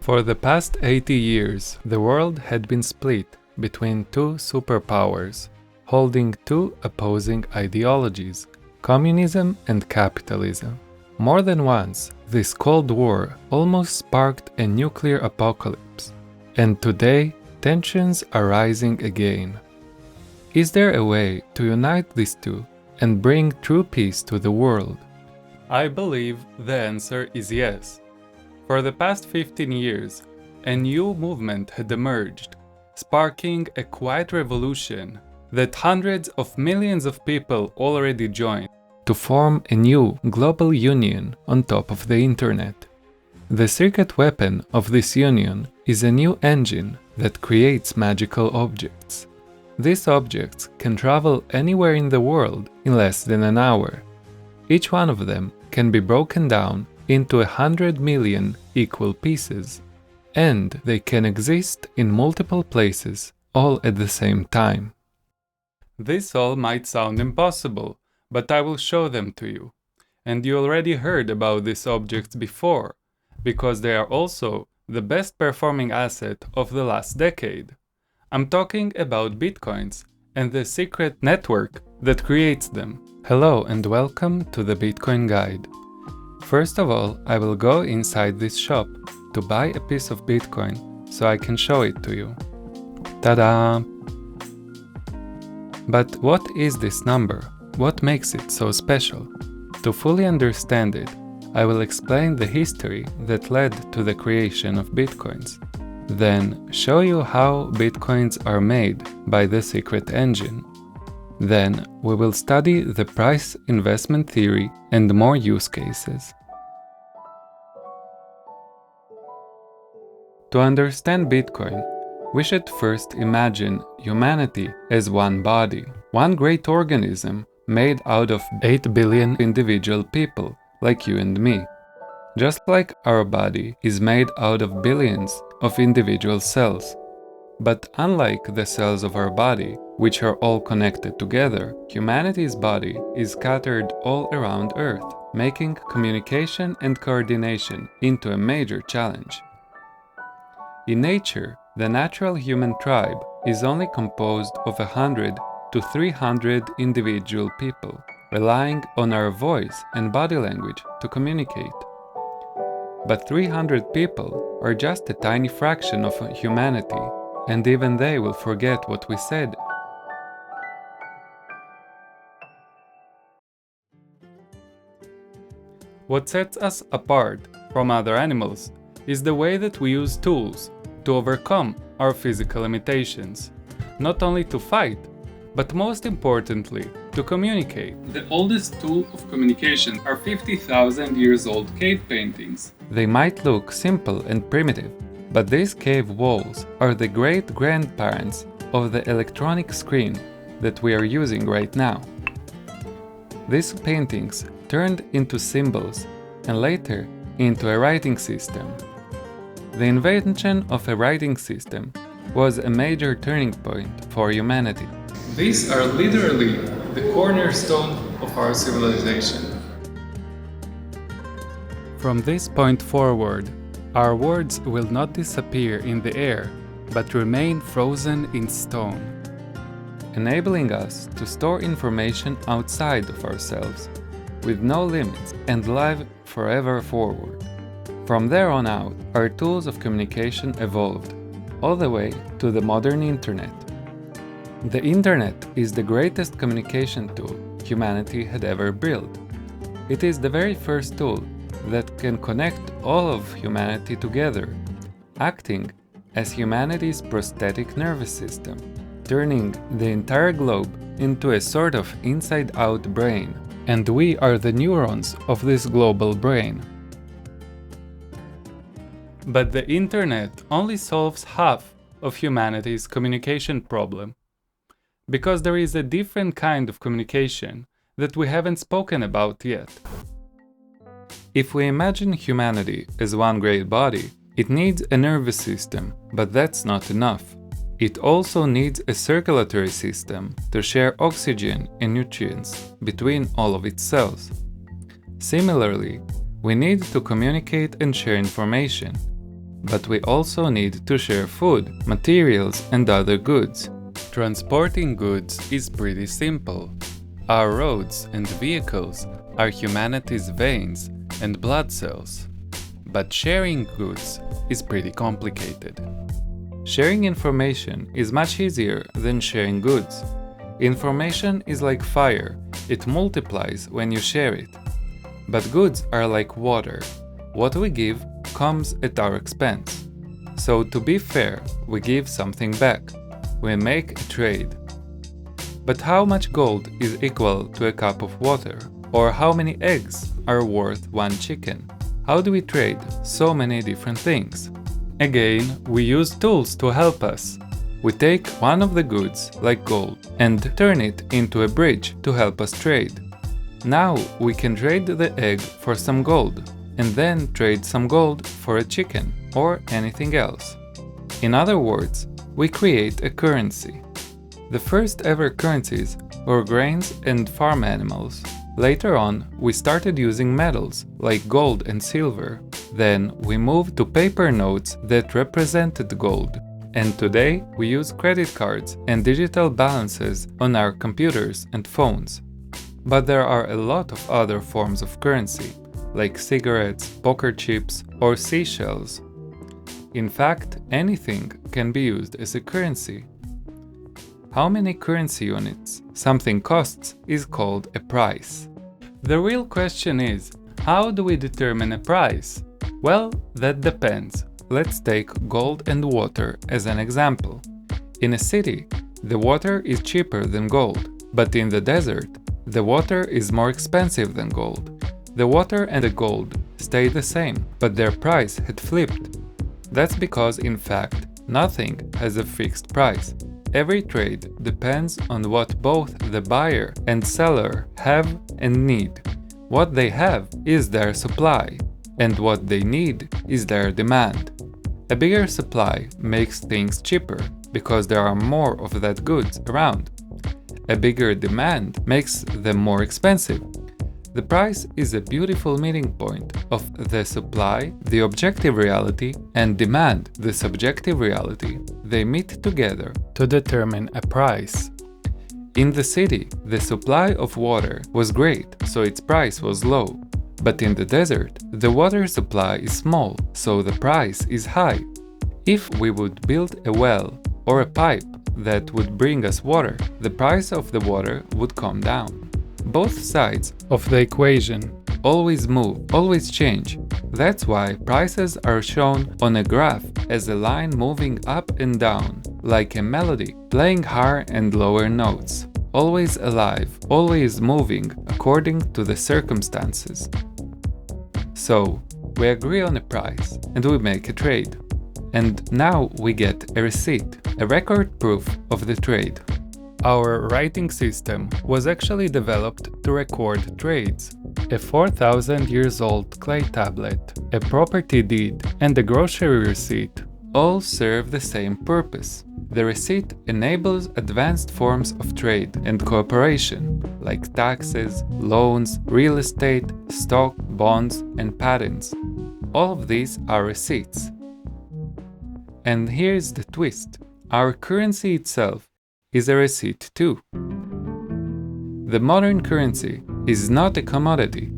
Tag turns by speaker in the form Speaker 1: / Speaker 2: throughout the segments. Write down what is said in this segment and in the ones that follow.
Speaker 1: For the past 80 years, the world had been split between two superpowers, holding two opposing ideologies, communism and capitalism. More than once, this Cold War almost sparked a nuclear apocalypse, and today tensions are rising again. Is there a way to unite these two and bring true peace to the world? I believe the answer is yes. For the past 15 years, a new movement had emerged, sparking a quiet revolution that hundreds of millions of people already joined to form a new global union on top of the internet. The secret weapon of this union is a new engine that creates magical objects. These objects can travel anywhere in the world in less than an hour. Each one of them can be broken down into 100 million equal pieces, and they can exist in multiple places all at the same time. This all might sound impossible, but I will show them to you. And you already heard about these objects before, because they are also the best performing asset of the last decade. I'm talking about Bitcoins and the secret network that creates them. Hello and welcome to the Bitcoin Guide. First of all, I will go inside this shop to buy a piece of Bitcoin so I can show it to you. Ta-da! But what is this number? What makes it so special? To fully understand it, I will explain the history that led to the creation of Bitcoins. Then show you how Bitcoins are made by the secret engine. Then we will study the price investment theory and more use cases. To understand Bitcoin, we should first imagine humanity as one body, one great organism made out of 8 billion individual people like you and me. Just like our body is made out of billions of individual cells. But unlike the cells of our body, which are all connected together, humanity's body is scattered all around Earth, making communication and coordination into a major challenge. In nature, the natural human tribe is only composed of 100 to 300 individual people, relying on our voice and body language to communicate. But 300 people are just a tiny fraction of humanity, and even they will forget what we said. What sets us apart from other animals is the way that we use tools to overcome our physical limitations, not only to fight, but most importantly, to communicate. The oldest tool of communication are 50,000 years old cave paintings. They might look simple and primitive, but these cave walls are the great-grandparents of the electronic screen that we are using right now. These paintings turned into symbols and later into a writing system. The invention of a writing system was a major turning point for humanity. These are literally the cornerstone of our civilization. From this point forward, our words will not disappear in the air, but remain frozen in stone, enabling us to store information outside of ourselves, with no limits, and live forever forward. From there on out, our tools of communication evolved, all the way to the modern internet. The internet is the greatest communication tool humanity had ever built. It is the very first tool that can connect all of humanity together, acting as humanity's prosthetic nervous system, turning the entire globe into a sort of inside-out brain. And we are the neurons of this global brain. But the internet only solves half of humanity's communication problem, because there is a different kind of communication that we haven't spoken about yet. If we imagine humanity as one great body, it needs a nervous system, but that's not enough. It also needs a circulatory system to share oxygen and nutrients between all of its cells. Similarly, we need to communicate and share information. but we also need to share food, materials, and other goods. Transporting goods is pretty simple. Our roads and vehicles are humanity's veins and blood cells. But sharing goods is pretty complicated. Sharing information is much easier than sharing goods. Information is like fire, it multiplies when you share it. But goods are like water. What we give comes at our expense. So to be fair, we give something back. We make a trade. But how much gold is equal to a cup of water? Or how many eggs are worth one chicken? How do we trade so many different things? Again, we use tools to help us. We take one of the goods, like gold, and turn it into a bridge to help us trade. Now we can trade the egg for some gold, and then trade some gold for a chicken or anything else. In other words, we create a currency. The first ever currencies were grains and farm animals. Later on, we started using metals like gold and silver. Then we moved to paper notes that represented gold. And today we use credit cards and digital balances on our computers and phones. But there are a lot of other forms of currency, like cigarettes, poker chips, or seashells. In fact, anything can be used as a currency. How many currency units something costs is called a price. The real question is, how do we determine a price? Well, that depends. Let's take gold and water as an example. In a city, the water is cheaper than gold, but in the desert, the water is more expensive than gold. The water and the gold stay the same, but their price had flipped. That's because, in fact, nothing has a fixed price. Every trade depends on what both the buyer and seller have and need. What they have is their supply, and what they need is their demand. A bigger supply makes things cheaper because there are more of that goods around. A bigger demand makes them more expensive. The price is a beautiful meeting point of the supply, the objective reality, and demand, the subjective reality. They meet together to determine a price. In the city, the supply of water was great, so its price was low. But in the desert, the water supply is small, so the price is high. If we would build a well or a pipe that would bring us water, the price of the water would come down. Both sides of the equation always move, always change. That's why prices are shown on a graph as a line moving up and down, like a melody, playing higher and lower notes. Always alive, always moving according to the circumstances. So, we agree on a price and we make a trade. And now we get a receipt, a record proof of the trade. Our writing system was actually developed to record trades. A 4,000 years old clay tablet, a property deed, and a grocery receipt all serve the same purpose. The receipt enables advanced forms of trade and cooperation, like taxes, loans, real estate, stock, bonds, and patents. All of these are receipts. And here's the twist. Our currency itself is a receipt too. The modern currency is not a commodity,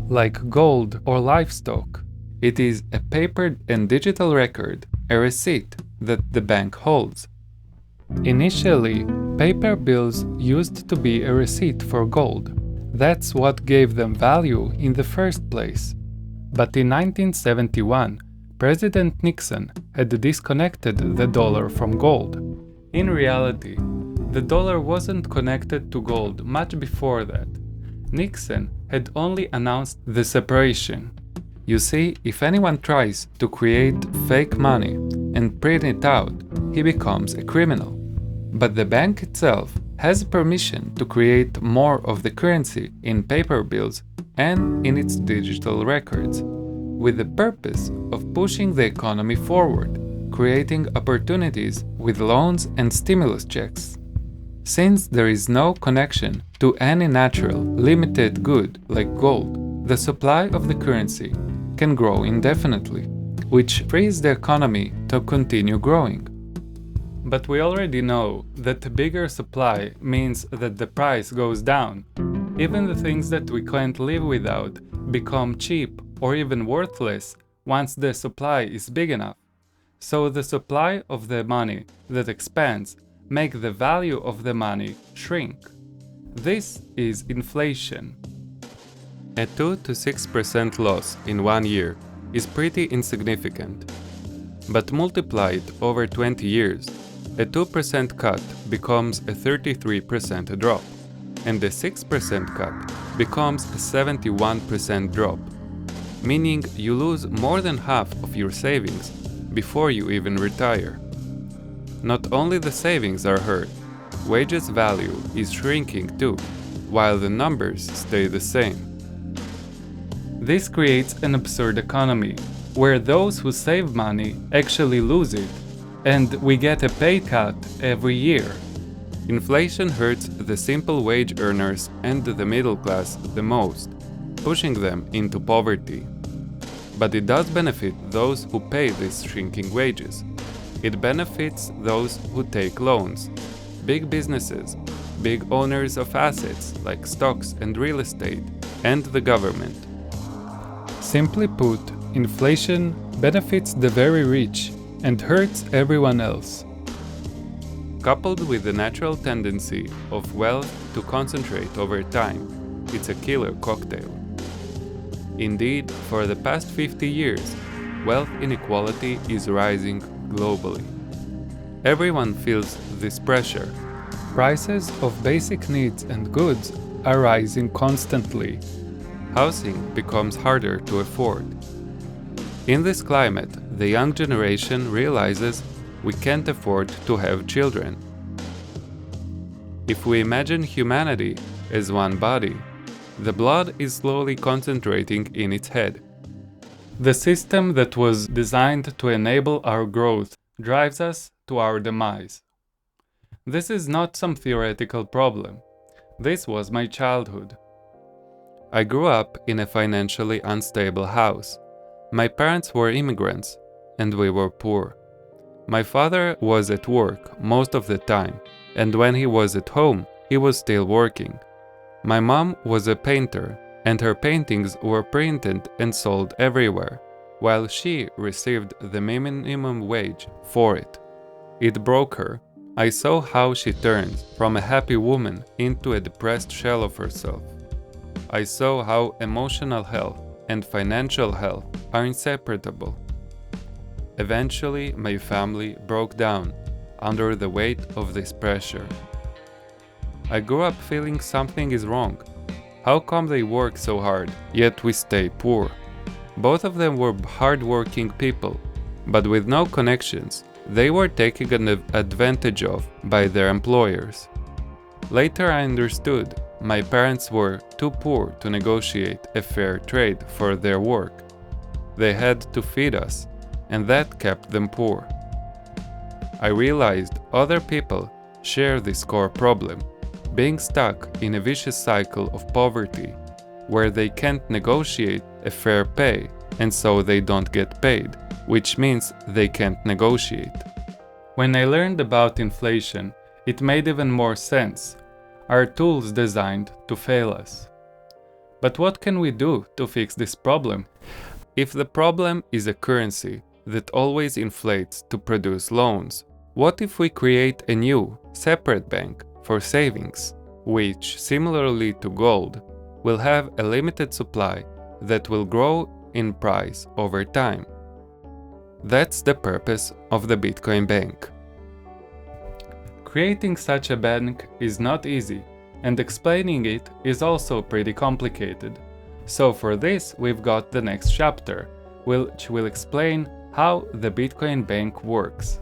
Speaker 1: like gold or livestock. It is a paper and digital record, a receipt that the bank holds. Initially, paper bills used to be a receipt for gold. That's what gave them value in the first place. But in 1971, President Nixon had disconnected the dollar from gold. In reality, the dollar wasn't connected to gold much before that. Nixon had only announced the separation. You see, if anyone tries to create fake money and print it out, he becomes a criminal. But the bank itself has permission to create more of the currency in paper bills and in its digital records, with the purpose of pushing the economy forward, creating opportunities with loans and stimulus checks. Since there is no connection to any natural, limited good like gold, the supply of the currency can grow indefinitely. which frees the economy to continue growing. But we already know that bigger supply means that the price goes down. Even the things that we can't live without become cheap or even worthless once the supply is big enough. So the supply of the money that expands makes the value of the money shrink. This is inflation. A 2 to 6% loss in 1 year is pretty insignificant. But multiplied over 20 years, a 2% cut becomes a 33% drop, and a 6% cut becomes a 71% drop, meaning you lose more than half of your savings before you even retire. Not only the savings are hurt, wages value is shrinking too, while the numbers stay the same. This creates an absurd economy, where those who save money actually lose it, and we get a pay cut every year. Inflation hurts the simple wage earners and the middle class the most, pushing them into poverty. But it does benefit those who pay these shrinking wages. It benefits those who take loans, big businesses, big owners of assets like stocks and real estate, and the government. Simply put, inflation benefits the very rich and hurts everyone else. Coupled with the natural tendency of wealth to concentrate over time, it's a killer cocktail. Indeed, for the past 50 years, wealth inequality is rising globally. Everyone feels this pressure. Prices of basic needs and goods are rising constantly. Housing becomes harder to afford. In this climate, the young generation realizes we can't afford to have children. If we imagine humanity as one body, the blood is slowly concentrating in its head. The system that was designed to enable our growth drives us to our demise. This is not some theoretical problem. This was my childhood. I grew up in a financially unstable house. My parents were immigrants, and we were poor. My father was at work most of the time, and when he was at home, he was still working. My mom was a painter, and her paintings were printed and sold everywhere, while she received the minimum wage for it. It broke her. I saw how she turned from a happy woman into a depressed shell of herself. I saw how emotional health and financial health are inseparable. Eventually, my family broke down under the weight of this pressure. I grew up feeling something is wrong. How come they work so hard, yet we stay poor? Both of them were hard-working people, but with no connections. They were taken advantage of by their employers. Later I understood my parents were too poor to negotiate a fair trade for their work. They had to feed us, and that kept them poor. I realized other people share this core problem, being stuck in a vicious cycle of poverty, where they can't negotiate a fair pay, and so they don't get paid, which means they can't negotiate. When I learned about inflation, it made even more sense. Are tools designed to fail us? But what can we do to fix this problem? If the problem is a currency that always inflates to produce loans, what if we create a new, separate bank for savings, which, similarly to gold, will have a limited supply that will grow in price over time? That's the purpose of the Bitcoin Bank. Creating such a bank is not easy, and explaining it is also pretty complicated. So for this, we've got the next chapter, which will explain how the Bitcoin Bank works.